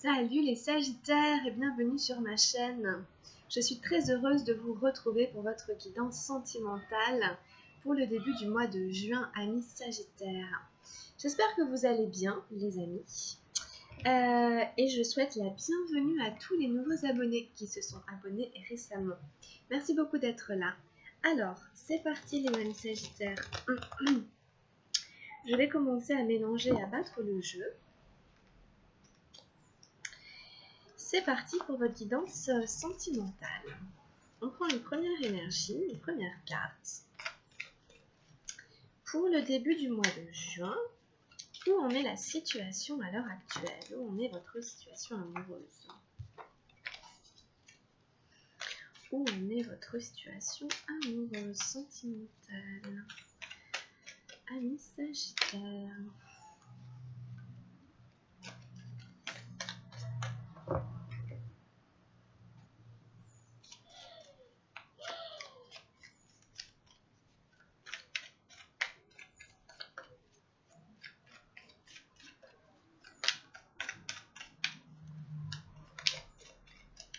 Salut les Sagittaires et bienvenue sur ma chaîne. Je suis très heureuse de vous retrouver pour votre guidance sentimentale pour le début du mois de juin, amis Sagittaires. J'espère que vous allez bien les amis. Et je souhaite la bienvenue à tous les nouveaux abonnés qui se sont abonnés récemment. Merci beaucoup d'être là. Alors, c'est parti les amis Sagittaires. Je vais commencer à mélanger et à battre le jeu. C'est parti pour votre guidance sentimentale. On prend une première énergie, une première carte. Pour le début du mois de juin, où en est la situation à l'heure actuelle? Où en est votre situation amoureuse? Où en est votre situation amoureuse, sentimentale? Amis Sagittaires.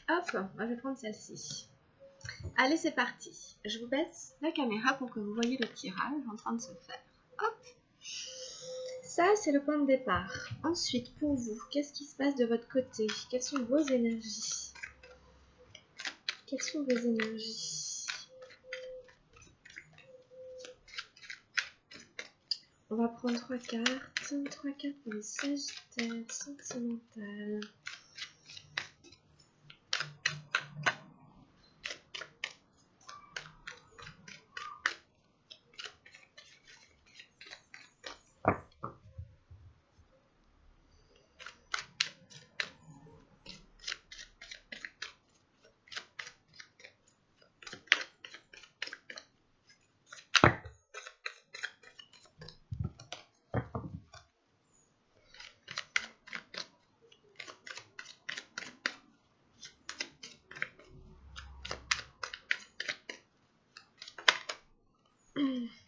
Hop, je vais prendre celle-ci. Allez, c'est parti. Je vous baisse la caméra pour que vous voyez le tirage en train de se faire. Hop. Ça, c'est le point de départ. Ensuite, pour vous, qu'est-ce qui se passe de votre côté? Quelles sont vos énergies? Quelles sont vos énergies? On va prendre 3 cartes. 3 cartes pour les Sagittaires sentimentales.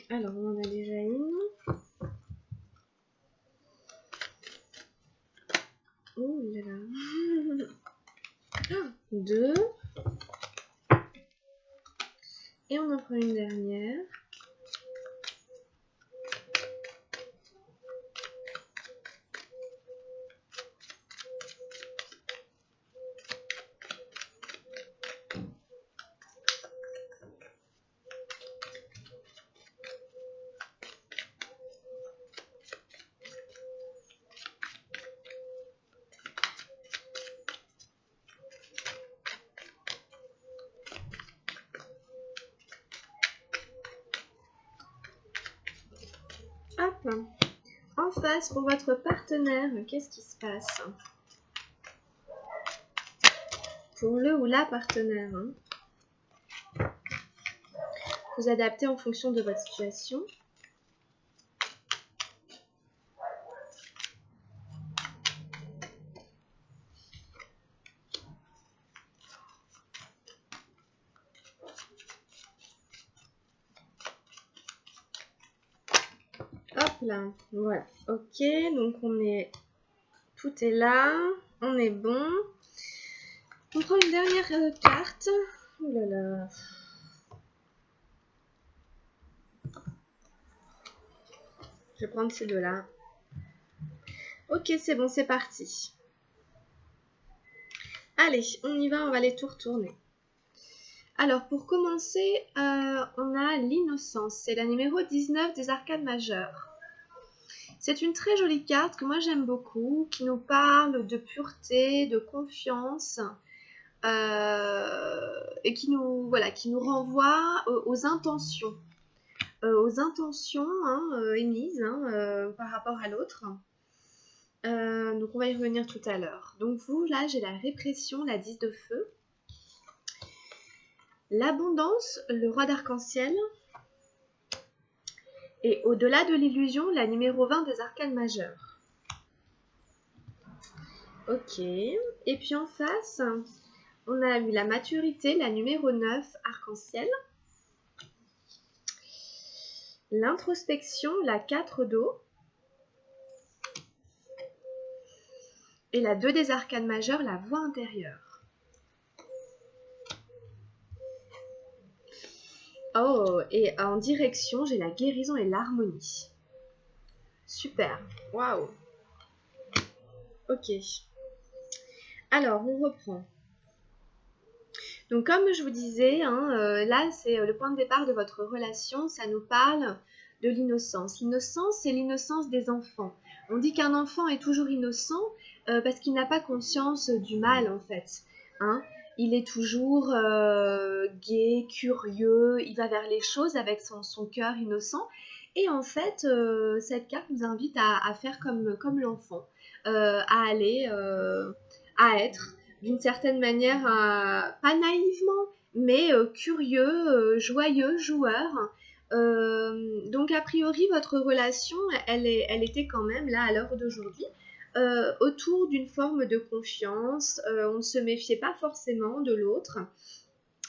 Alors, on en a déjà une. Oh là là. 2. Et on en prend une dernière. Hop. En face, pour votre partenaire, qu'est-ce qui se passe? Pour le ou la partenaire, vous adaptez en fonction de votre situation. Hop là, voilà. Ok, donc tout est là, on est bon. On prend une dernière carte. Oh là là. Je vais prendre ces deux-là. Ok, c'est bon, c'est parti. Allez, on y va, on va les tout retourner. Alors, pour commencer, on a l'innocence. C'est la numéro 19 des arcades majeures. C'est une très jolie carte que moi j'aime beaucoup, qui nous parle de pureté, de confiance, et qui nous renvoie aux intentions. Émises par rapport à l'autre. Donc on va y revenir tout à l'heure. Donc vous, là, j'ai la répression, la 10 de feu. L'abondance, le roi d'arc-en-ciel. Et au-delà de l'illusion, la numéro 20 des arcades majeures. Ok. Et puis en face, on a eu la maturité, la numéro 9, arc-en-ciel. L'introspection, la 4 d'eau. Et la 2 des arcanes majeures, la voix intérieure. Oh, et en direction, j'ai la guérison et l'harmonie. Super. Waouh. Ok. Alors, on reprend. Donc, comme je vous disais, hein, là, c'est le point de départ de votre relation. Ça nous parle de l'innocence. L'innocence, c'est l'innocence des enfants. On dit qu'un enfant est toujours innocent parce qu'il n'a pas conscience du mal, en fait. Hein. Il est toujours gai, curieux, il va vers les choses avec son cœur innocent. Et en fait, cette carte nous invite à faire comme l'enfant, à aller, à être d'une certaine manière, pas naïvement, mais curieux, joyeux, joueur. Donc a priori, votre relation, elle était quand même là à l'heure d'aujourd'hui autour d'une forme de confiance. On ne se méfiait pas forcément de l'autre.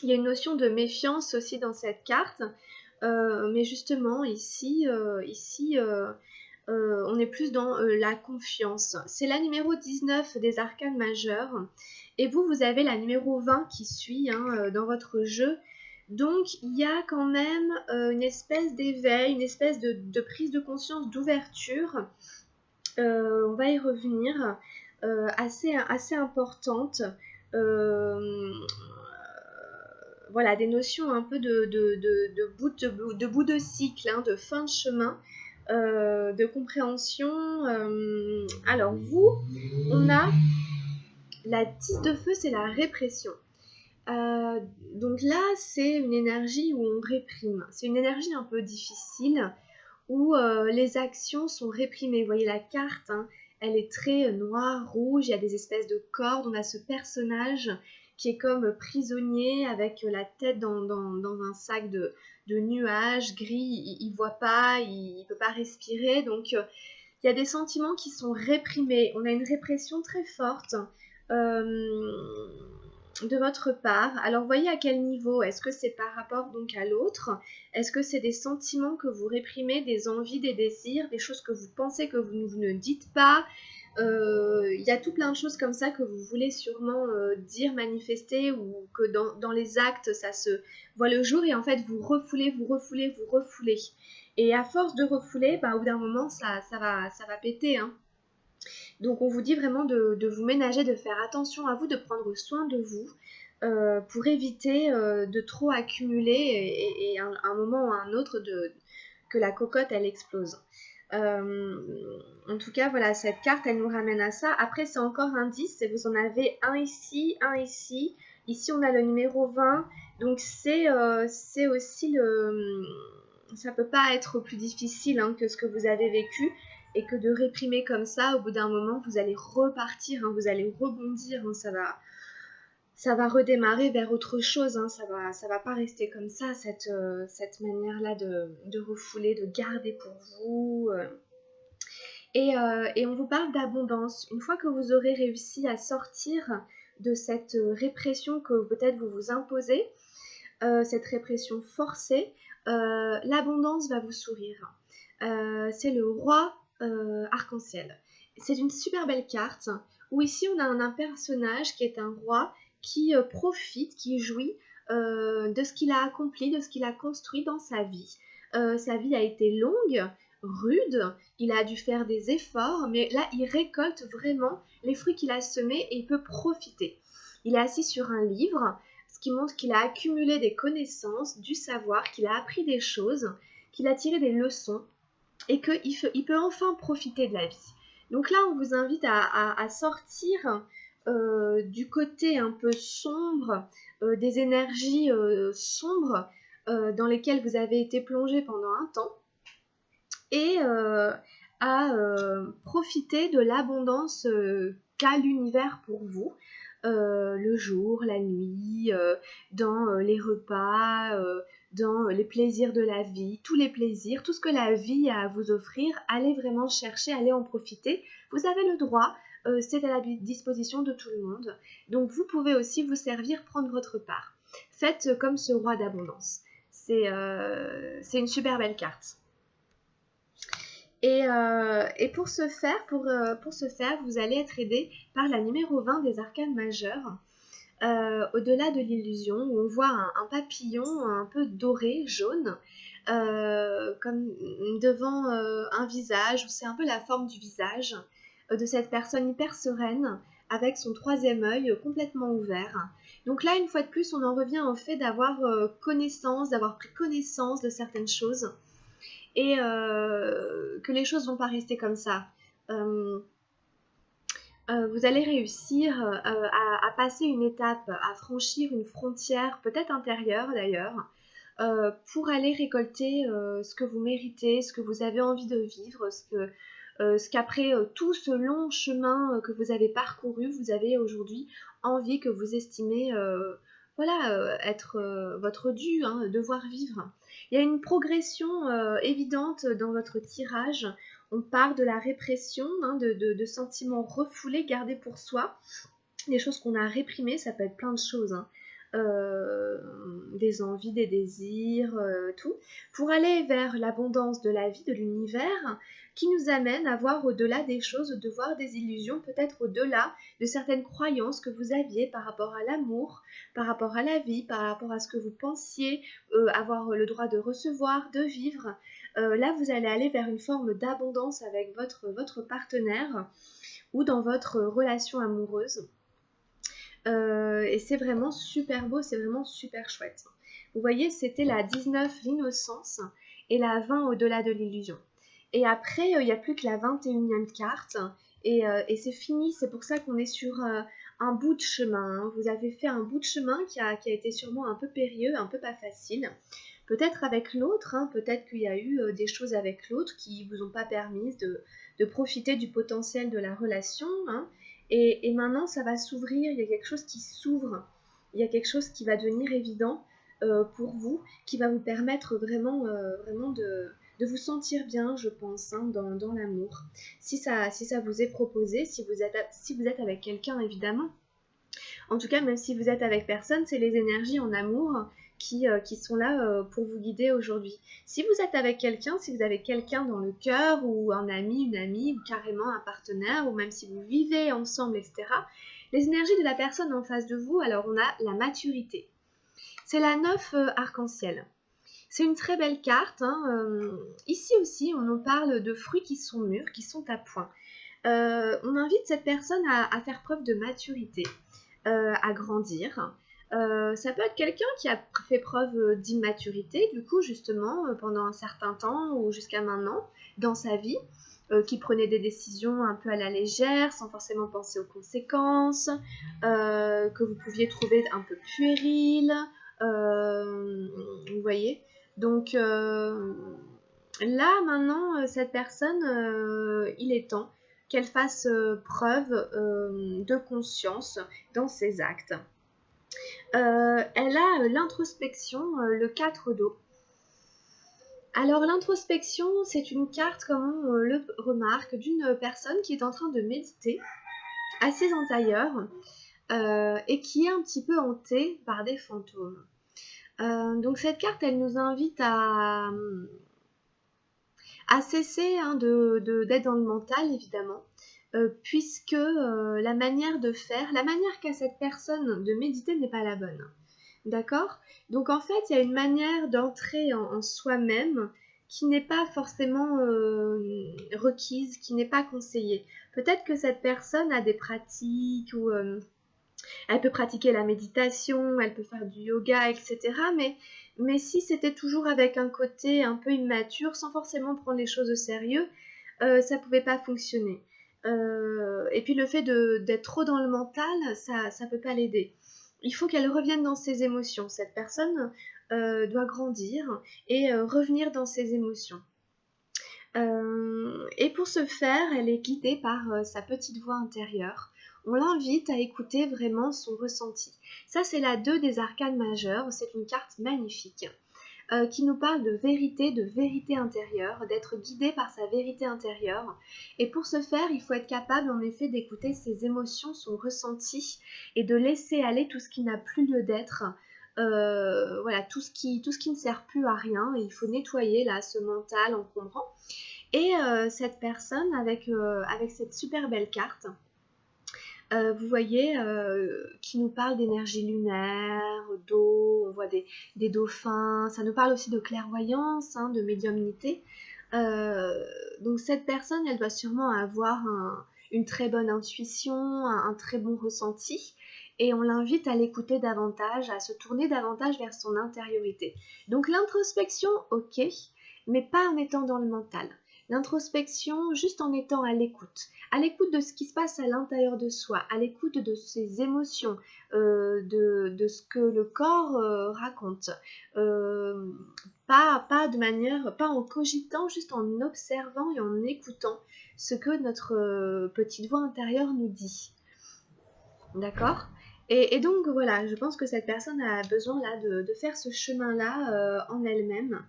Il y a une notion de méfiance aussi dans cette carte, mais justement ici, on est plus dans la confiance. C'est la numéro 19 des arcanes majeures. Et vous avez la numéro 20 qui suit dans votre jeu. Donc, il y a quand même une espèce d'éveil, une espèce de prise de conscience, d'ouverture. On va y revenir, assez importante. Voilà, des notions un peu de bout de cycle, hein, de fin de chemin. De compréhension. Alors vous, on a la 10 de feu, c'est la répression. Donc là, c'est une énergie où on réprime. C'est une énergie un peu difficile où les actions sont réprimées. Vous voyez la carte, hein, elle est très noire, rouge, il y a des espèces de cordes. On a ce personnage qui est comme prisonnier avec la tête dans un sac de nuages gris. Il ne voit pas, il ne peut pas respirer. Donc il y a des sentiments qui sont réprimés. On a une répression très forte de votre part. Alors voyez à quel niveau. Est-ce que c'est par rapport donc à l'autre? Est-ce que c'est des sentiments que vous réprimez, des envies, des désirs, des choses que vous pensez que vous ne dites pas? Il y a tout plein de choses comme ça que vous voulez sûrement dire, manifester, ou que dans les actes ça se voit le jour, et en fait vous refoulez, vous refoulez, vous refoulez. Et à force de refouler, au bout d'un moment ça va péter, hein. Donc on vous dit vraiment de vous ménager, de faire attention à vous, de prendre soin de vous pour éviter de trop accumuler et à un moment ou à un autre que la cocotte elle explose. En tout cas, voilà, cette carte elle nous ramène à ça. Après, c'est encore un 10 et vous en avez un ici, un ici. Ici, on a le numéro 20. Donc c'est aussi le... Ça peut pas être plus difficile que ce que vous avez vécu, et que de réprimer comme ça, au bout d'un moment, vous allez repartir, hein, vous allez rebondir, hein, ça va redémarrer vers autre chose, hein, ça va pas rester comme ça, cette manière-là de refouler, de garder pour vous. Et on vous parle d'abondance. Une fois que vous aurez réussi à sortir de cette répression que peut-être vous vous imposez, cette répression forcée, l'abondance va vous sourire. C'est le roi arc-en-ciel. C'est une super belle carte où ici on a un personnage qui est un roi qui profite, qui jouit de ce qu'il a accompli, de ce qu'il a construit dans sa vie. Sa vie a été longue, rude, il a dû faire des efforts, mais là il récolte vraiment les fruits qu'il a semés et il peut profiter. Il est assis sur un livre, ce qui montre qu'il a accumulé des connaissances, du savoir, qu'il a appris des choses, qu'il a tiré des leçons, et qu'il peut enfin profiter de la vie. Donc là, on vous invite à sortir du côté un peu sombre, des énergies sombres dans lesquelles vous avez été plongé pendant un temps, et à profiter de l'abondance qu'a l'univers pour vous. Le jour, la nuit, dans les repas, dans les plaisirs de la vie, tous les plaisirs, tout ce que la vie a à vous offrir, allez vraiment chercher, allez en profiter. Vous avez le droit, c'est à la disposition de tout le monde. Donc vous pouvez aussi vous servir, prendre votre part. Faites comme ce roi d'abondance. C'est une super belle carte. Et pour ce faire, vous allez être aidé par la numéro 20 des arcanes majeures. Au-delà de l'illusion, où on voit un papillon un peu doré, jaune, comme devant un visage, où c'est un peu la forme du visage de cette personne hyper sereine, avec son troisième œil complètement ouvert. Donc là, une fois de plus, on en revient au fait d'avoir connaissance, d'avoir pris connaissance de certaines choses, et que les choses vont pas rester comme ça. Euh, vous allez réussir à passer une étape, à franchir une frontière, peut-être intérieure d'ailleurs, pour aller récolter ce que vous méritez, ce que vous avez envie de vivre, ce qu'après tout ce long chemin que vous avez parcouru, vous avez aujourd'hui envie, que vous estimez voilà, être votre dû, hein, devoir vivre. Il y a une progression évidente dans votre tirage. On part de la répression, hein, de sentiments refoulés, gardés pour soi, des choses qu'on a réprimées, ça peut être plein de choses, hein. Des envies, des désirs, tout, pour aller vers l'abondance de la vie, de l'univers, qui nous amène à voir au-delà des choses, de voir des illusions, peut-être au-delà de certaines croyances que vous aviez par rapport à l'amour, par rapport à la vie, par rapport à ce que vous pensiez avoir le droit de recevoir, de vivre. Là, vous allez aller vers une forme d'abondance avec votre partenaire ou dans votre relation amoureuse. Et c'est vraiment super beau, c'est vraiment super chouette. Vous voyez, c'était la 19, l'innocence, et la 20, au-delà de l'illusion. Et après, il n'y a plus que la 21e carte, et c'est fini. C'est pour ça qu'on est sur un bout de chemin, hein. Vous avez fait un bout de chemin qui a été sûrement un peu périlleux, un peu pas facile. Peut-être avec l'autre, hein, peut-être qu'il y a eu des choses avec l'autre qui ne vous ont pas permis de profiter du potentiel de la relation, hein. Et maintenant, ça va s'ouvrir, il y a quelque chose qui s'ouvre, il y a quelque chose qui va devenir évident pour vous, qui va vous permettre vraiment, vraiment de vous sentir bien, je pense, hein, dans l'amour. Si ça vous est proposé, si vous êtes avec quelqu'un, évidemment. En tout cas, même si vous êtes avec personne, c'est les énergies en amour qui sont là pour vous guider aujourd'hui. Si vous êtes avec quelqu'un, si vous avez quelqu'un dans le cœur, ou un ami, une amie, ou carrément un partenaire, ou même si vous vivez ensemble, etc., les énergies de la personne en face de vous, alors on a la maturité. C'est la 9 arc-en-ciel. C'est une très belle carte, hein. Ici aussi, on nous parle de fruits qui sont mûrs, qui sont à point. On invite cette personne à faire preuve de maturité, à grandir. Ça peut être quelqu'un qui a fait preuve d'immaturité, du coup, justement, pendant un certain temps ou jusqu'à maintenant, dans sa vie, qui prenait des décisions un peu à la légère, sans forcément penser aux conséquences, que vous pouviez trouver un peu puéril, vous voyez. Donc là, maintenant, cette personne, il est temps qu'elle fasse preuve de conscience dans ses actes. Elle a l'introspection, le 4 d'eau. Alors l'introspection, c'est une carte, comme on le remarque, d'une personne qui est en train de méditer, assise en tailleur, et qui est un petit peu hantée par des fantômes. Donc cette carte, elle nous invite à cesser, hein, d'être dans le mental, évidemment, puisque la manière de faire, la manière qu'a cette personne de méditer n'est pas la bonne. D'accord? Donc en fait, il y a une manière d'entrer en soi-même qui n'est pas forcément requise, qui n'est pas conseillée. Peut-être que cette personne a des pratiques où elle peut pratiquer la méditation, elle peut faire du yoga, etc. Mais si c'était toujours avec un côté un peu immature, sans forcément prendre les choses au sérieux, ça ne pouvait pas fonctionner. Et puis le fait d'être trop dans le mental, ça ne peut pas l'aider. Il faut qu'elle revienne dans ses émotions. Cette personne doit grandir et revenir dans ses émotions. Et pour ce faire, elle est guidée par sa petite voix intérieure. On l'invite à écouter vraiment son ressenti. Ça, c'est la 2 des arcanes majeures. C'est une carte magnifique qui nous parle de vérité intérieure, d'être guidé par sa vérité intérieure. Et pour ce faire, il faut être capable en effet d'écouter ses émotions, son ressenti, et de laisser aller tout ce qui n'a plus lieu d'être. Voilà, tout ce qui ne sert plus à rien. Et il faut nettoyer là ce mental encombrant. Et cette personne, avec cette super belle carte, vous voyez, qui nous parle d'énergie lunaire, d'eau, on voit des dauphins, ça nous parle aussi de clairvoyance, hein, de médiumnité. Donc cette personne, elle doit sûrement avoir une très bonne intuition, un très bon ressenti, et on l'invite à l'écouter davantage, à se tourner davantage vers son intériorité. Donc l'introspection, ok, mais pas en étant dans le mental. L'introspection, juste en étant à l'écoute de ce qui se passe à l'intérieur de soi, à l'écoute de ses émotions, de ce que le corps raconte. Pas de manière, pas en cogitant, juste en observant et en écoutant ce que notre petite voix intérieure nous dit. D'accord ? Et donc voilà, je pense que cette personne a besoin là de faire ce chemin-là en elle-même.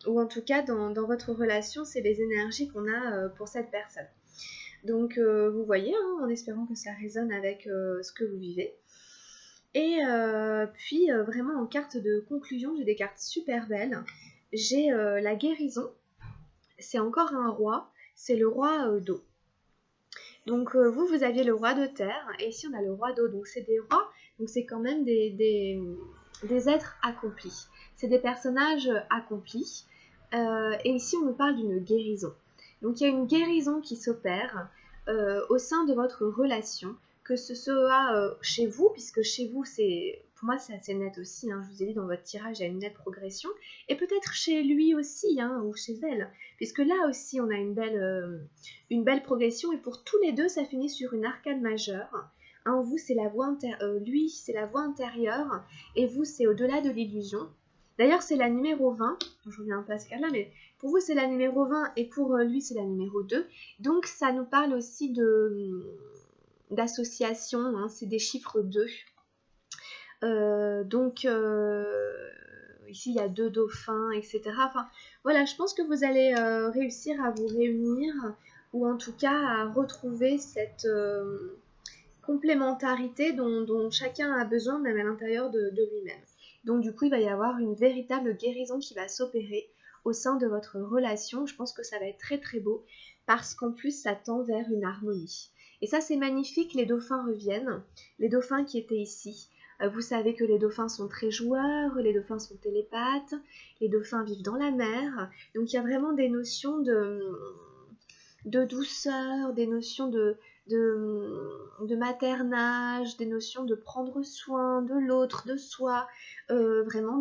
Ou en tout cas dans votre relation, c'est les énergies qu'on a pour cette personne. Donc vous voyez, hein, en espérant que ça résonne avec ce que vous vivez. Et puis vraiment en carte de conclusion, j'ai des cartes super belles. J'ai la guérison, c'est encore un roi, c'est le roi d'eau. Donc vous aviez le roi de terre, et ici on a le roi d'eau, donc c'est des rois, donc c'est quand même des êtres accomplis. C'est des personnages accomplis, et ici on nous parle d'une guérison. Donc il y a une guérison qui s'opère au sein de votre relation, que ce soit chez vous, puisque chez vous c'est... Pour moi, c'est assez net aussi, hein. Je vous ai dit dans votre tirage, il y a une nette progression. Et peut-être chez lui aussi, hein, ou chez elle. Puisque là aussi, on a une belle progression. Et pour tous les deux, ça finit sur une arcane majeure. Hein, vous, c'est la voie lui, c'est la voie intérieure. Et vous, c'est au-delà de l'illusion. D'ailleurs, c'est la numéro 20. Je reviens pas à ce cas-là, mais pour vous, c'est la numéro 20. Et pour lui, c'est la numéro 2. Donc, ça nous parle aussi d'association. Hein, c'est des chiffres 2. Donc ici il y a 2 dauphins, etc. Enfin voilà, je pense que vous allez réussir à vous réunir, ou en tout cas à retrouver cette complémentarité dont chacun a besoin, même à l'intérieur de lui-même. Donc du coup il va y avoir une véritable guérison qui va s'opérer au sein de votre relation. Je pense que ça va être très très beau, parce qu'en plus ça tend vers une harmonie. Et ça c'est magnifique, les dauphins reviennent, les dauphins qui étaient ici. Vous savez que les dauphins sont très joueurs, les dauphins sont télépathes, les dauphins vivent dans la mer. Donc il y a vraiment des notions de douceur, des notions de maternage, des notions de prendre soin de l'autre, de soi, vraiment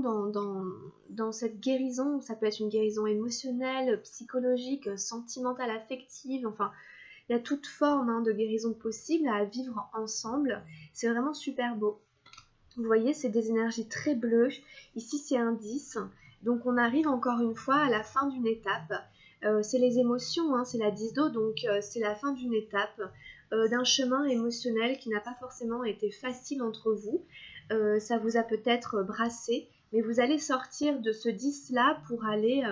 dans cette guérison. Ça peut être une guérison émotionnelle, psychologique, sentimentale, affective, enfin il y a toute forme, hein, de guérison possible à vivre ensemble. C'est vraiment super beau. Vous voyez, c'est des énergies très bleues. Ici, c'est un 10. Donc, on arrive encore une fois à la fin d'une étape. C'est les émotions, hein, c'est la 10 d'eau, donc c'est la fin d'une étape, d'un chemin émotionnel qui n'a pas forcément été facile entre vous. Ça vous a peut-être brassé, mais vous allez sortir de ce 10-là pour aller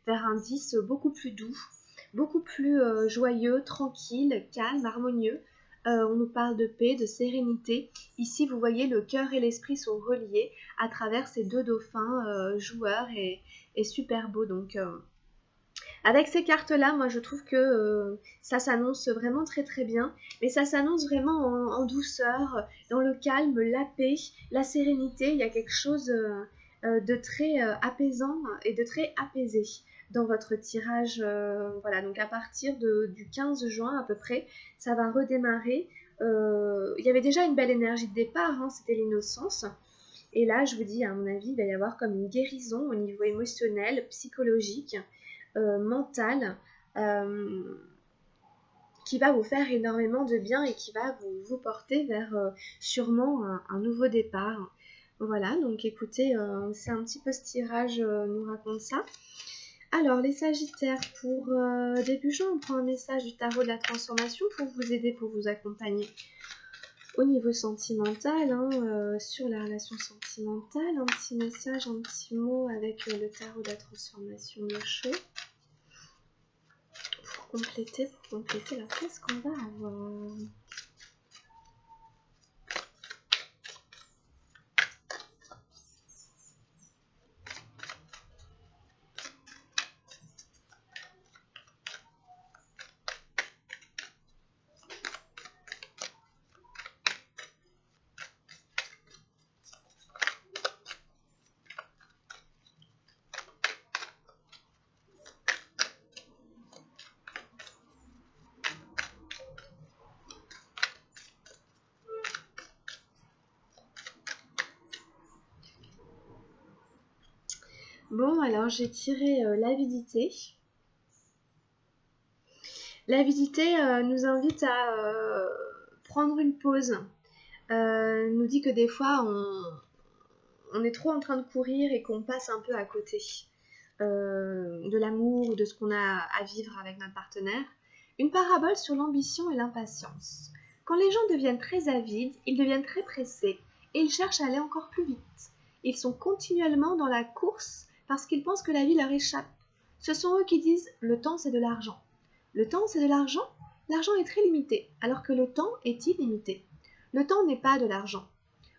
vers un 10 beaucoup plus doux, beaucoup plus joyeux, tranquille, calme, harmonieux. On nous parle de paix, de sérénité. Ici, vous voyez, le cœur et l'esprit sont reliés à travers ces 2 dauphins joueurs et super beaux. Donc, avec ces cartes-là, moi, je trouve que ça s'annonce vraiment très très bien. Mais ça s'annonce vraiment en douceur, dans le calme, la paix, la sérénité. Il y a quelque chose de très apaisant et de très apaisé dans votre tirage. Voilà, donc à partir du 15 juin à peu près, ça va redémarrer. Il y avait déjà une belle énergie de départ, hein, c'était l'innocence. Et là, je vous dis, à mon avis, il va y avoir comme une guérison au niveau émotionnel, psychologique, mental, qui va vous faire énormément de bien et qui va vous porter vers sûrement un nouveau départ. Voilà, donc écoutez, c'est un petit peu ce tirage nous raconte ça. Alors, les Sagittaires, pour début juin, on prend un message du tarot de la transformation pour vous aider, pour vous accompagner au niveau sentimental, hein, sur la relation sentimentale. Un petit message, un petit mot avec le tarot de la transformation de chaud. Pour compléter, alors qu'est-ce qu'on va avoir ? Bon, alors j'ai tiré l'avidité. L'avidité nous invite à prendre une pause. Nous dit que des fois on est trop en train de courir et qu'on passe un peu à côté de l'amour ou de ce qu'on a à vivre avec notre partenaire. Une parabole sur l'ambition et l'impatience. Quand les gens deviennent très avides, ils deviennent très pressés et ils cherchent à aller encore plus vite. Ils sont continuellement dans la course parce qu'ils pensent que la vie leur échappe. Ce sont eux qui disent « le temps c'est de l'argent ». Le temps c'est de l'argent? L'argent est très limité, alors que le temps est illimité. Le temps n'est pas de l'argent.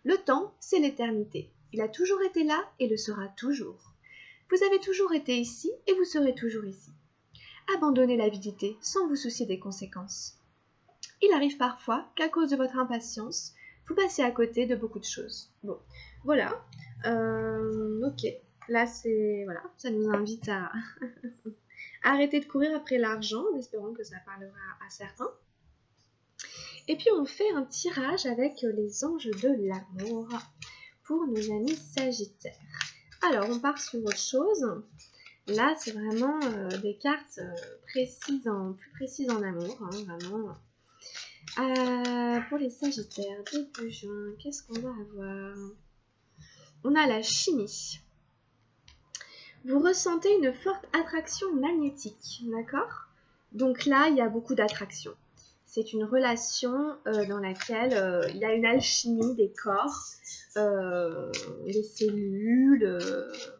Le temps, c'est l'éternité. Il a toujours été là et le sera toujours. Vous avez toujours été ici et vous serez toujours ici. Abandonnez l'avidité sans vous soucier des conséquences. Il arrive parfois qu'à cause de votre impatience, vous passez à côté de beaucoup de choses. Bon, voilà. Ok. Là, voilà, ça nous invite à arrêter de courir après l'argent, en espérant que ça parlera à certains. Et puis on fait un tirage avec les anges de l'amour pour nos amis Sagittaires. Alors on part sur autre chose. Là c'est vraiment des cartes plus précises en amour, hein, vraiment. Pour les Sagittaires, début juin, qu'est-ce qu'on va avoir? On a la chimie. Vous ressentez une forte attraction magnétique, d'accord? Donc là, il y a beaucoup d'attraction. C'est une relation dans laquelle il y a une alchimie des corps, des cellules,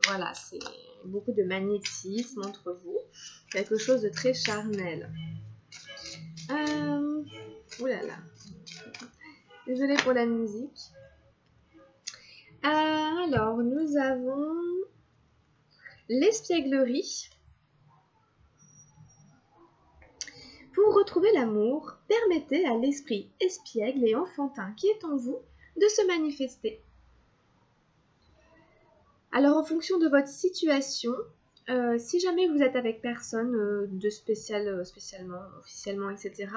voilà, c'est beaucoup de magnétisme entre vous, quelque chose de très charnel. Ouh là là, désolée pour la musique. Alors, nous avons l'espièglerie. Pour retrouver l'amour, permettez à l'esprit espiègle et enfantin qui est en vous de se manifester. Alors en fonction de votre situation, si jamais vous êtes avec personne de spécialement, officiellement, etc.,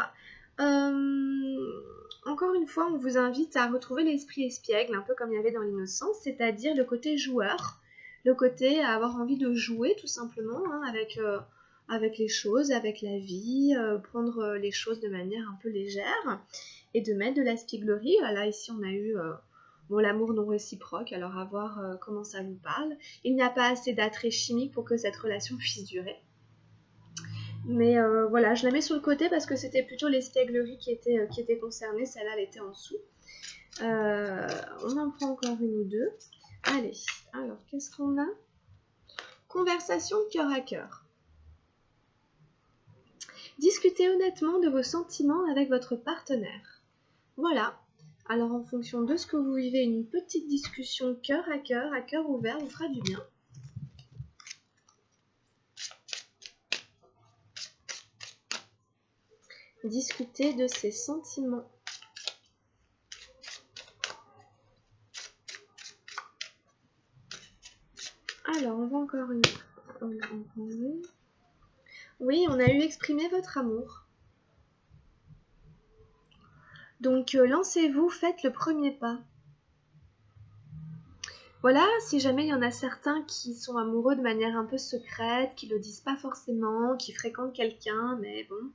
encore une fois, on vous invite à retrouver l'esprit espiègle, un peu comme il y avait dans l'innocence, c'est-à-dire le côté joueur, le côté à avoir envie de jouer tout simplement hein, avec les choses, avec la vie, prendre les choses de manière un peu légère et de mettre de l'espièglerie. Là, ici, on a eu l'amour non réciproque, alors à voir comment ça vous parle. Il n'y a pas assez d'attrait chimique pour que cette relation puisse durer. Mais voilà, je la mets sur le côté parce que c'était plutôt l'espièglerie qui était concernée. Celle-là, elle était en dessous. On en prend encore une ou deux. Allez, alors, qu'est-ce qu'on a? Conversation cœur à cœur. Discutez honnêtement de vos sentiments avec votre partenaire. Voilà. Alors, en fonction de ce que vous vivez, une petite discussion cœur à cœur ouvert, vous fera du bien. Discuter de ses sentiments. Alors, on va encore une... Oui, on a eu exprimé votre amour. Donc, lancez-vous, faites le premier pas. Voilà, si jamais il y en a certains qui sont amoureux de manière un peu secrète, qui ne le disent pas forcément, qui fréquentent quelqu'un, mais bon,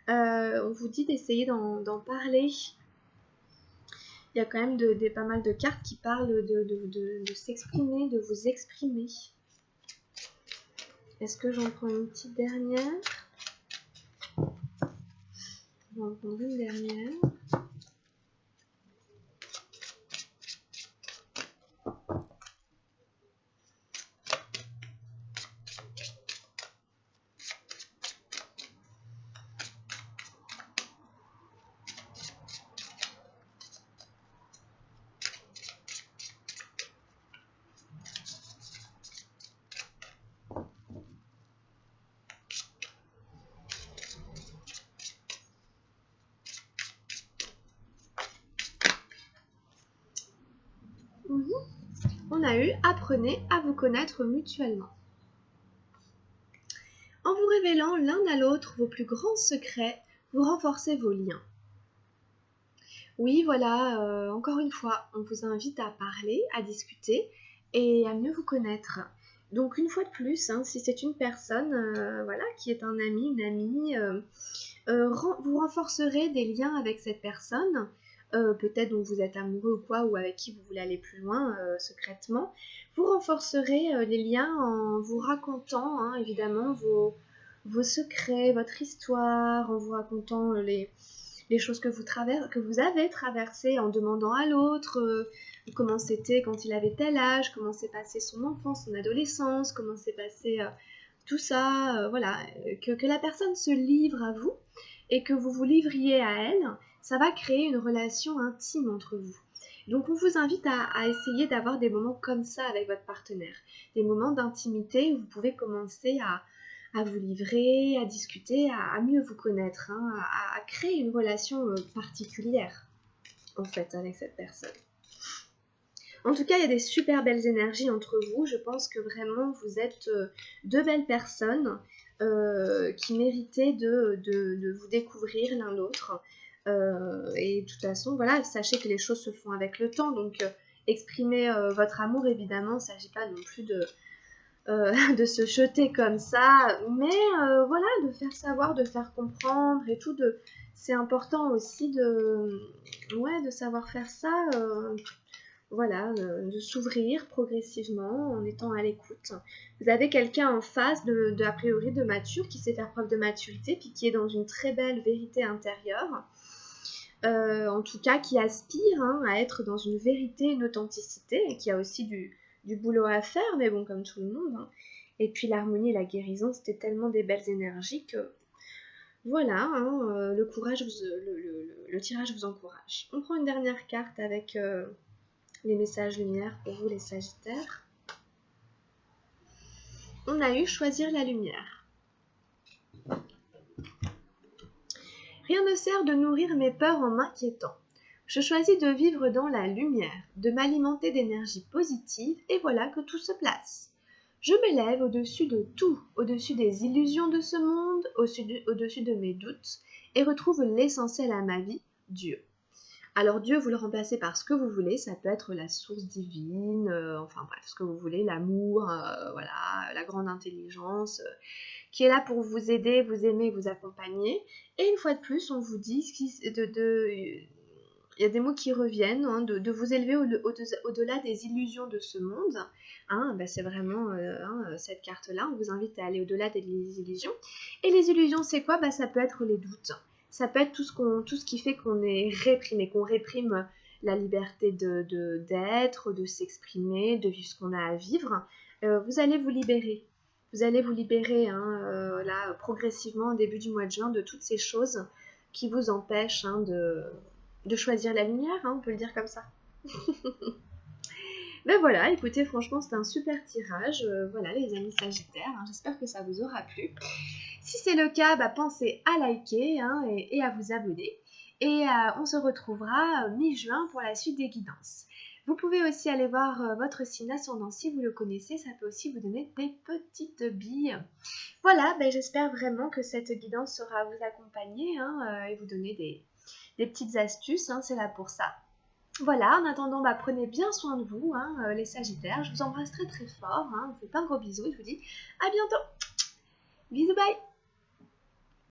on vous dit d'essayer d'en parler. Il y a quand même pas mal de cartes qui parlent de s'exprimer, de vous exprimer. Est-ce que j'en prends une petite dernière? On va en prendre une dernière. On a eu « Apprenez à vous connaître mutuellement ». En vous révélant l'un à l'autre vos plus grands secrets, vous renforcez vos liens. Oui, voilà, encore une fois, on vous invite à parler, à discuter et à mieux vous connaître. Donc une fois de plus, hein, si c'est une personne voilà, qui est un ami, une amie, vous renforcerez des liens avec cette personne, peut-être dont vous êtes amoureux ou quoi, ou avec qui vous voulez aller plus loin secrètement. Vous renforcerez les liens en vous racontant évidemment vos secrets, votre histoire, en vous racontant les choses que vous avez traversées, en demandant à l'autre comment c'était quand il avait tel âge, comment s'est passé son enfance, son adolescence, comment s'est passé tout ça, voilà, que la personne se livre à vous et que vous vous livriez à elle, ça va créer une relation intime entre vous. Donc on vous invite à essayer d'avoir des moments comme ça avec votre partenaire, des moments d'intimité où vous pouvez commencer à vous livrer, à discuter, à mieux vous connaître, hein, à créer une relation particulière en fait avec cette personne. En tout cas, il y a des super belles énergies entre vous. Je pense que vraiment, vous êtes deux belles personnes qui méritaient de vous découvrir l'un l'autre. Et de toute façon, voilà, sachez que les choses se font avec le temps. Donc, exprimer votre amour, évidemment, il ne s'agit pas non plus de se jeter comme ça. Mais voilà, de faire savoir, de faire comprendre et tout. C'est important aussi de savoir faire ça. Voilà, de s'ouvrir progressivement en étant à l'écoute. Vous avez quelqu'un en face a priori de mature, qui sait faire preuve de maturité, puis qui est dans une très belle vérité intérieure. En tout cas, qui aspire à être dans une vérité, une authenticité, et qui a aussi du boulot à faire, mais bon, comme tout le monde. Hein. Et puis l'harmonie et la guérison, c'était tellement des belles énergies que voilà, le tirage vous encourage. On prend une dernière carte avec les messages lumière pour vous les Sagittaires. On a eu choisir la lumière. Rien ne sert de nourrir mes peurs en m'inquiétant. Je choisis de vivre dans la lumière, de m'alimenter d'énergie positive et voilà que tout se place. Je m'élève au-dessus de tout, au-dessus des illusions de ce monde, au-dessus de mes doutes et retrouve l'essentiel à ma vie, Dieu. Alors Dieu, vous le remplacez par ce que vous voulez, ça peut être la source divine, enfin bref, ce que vous voulez, l'amour, voilà, la grande intelligence, qui est là pour vous aider, vous aimer, vous accompagner. Et une fois de plus, on vous dit, il y a des mots qui reviennent, de vous élever au-delà des illusions de ce monde. C'est vraiment cette carte-là, on vous invite à aller au-delà des illusions. Et les illusions, c'est quoi ? Ça peut être les doutes. Ça peut être tout ce qui fait qu'on est réprimé, qu'on réprime la liberté d'être, de s'exprimer, de vivre ce qu'on a à vivre. Vous allez vous libérer. Vous allez vous libérer là progressivement au début du mois de juin de toutes ces choses qui vous empêchent de choisir la lumière, on peut le dire comme ça. Ben voilà, écoutez, franchement, c'était un super tirage. Voilà, les amis Sagittaires, j'espère que ça vous aura plu. Si c'est le cas, pensez à liker et à vous abonner. Et on se retrouvera mi-juin pour la suite des guidances. Vous pouvez aussi aller voir votre signe ascendant si vous le connaissez, ça peut aussi vous donner des petites billes. Voilà, j'espère vraiment que cette guidance saura vous accompagner et vous donner des petites astuces, c'est là pour ça. Voilà, en attendant, prenez bien soin de vous, les Sagittaires. Je vous embrasse très très fort, je vous fais plein de gros bisous et je vous dis à bientôt. Bisous, bye.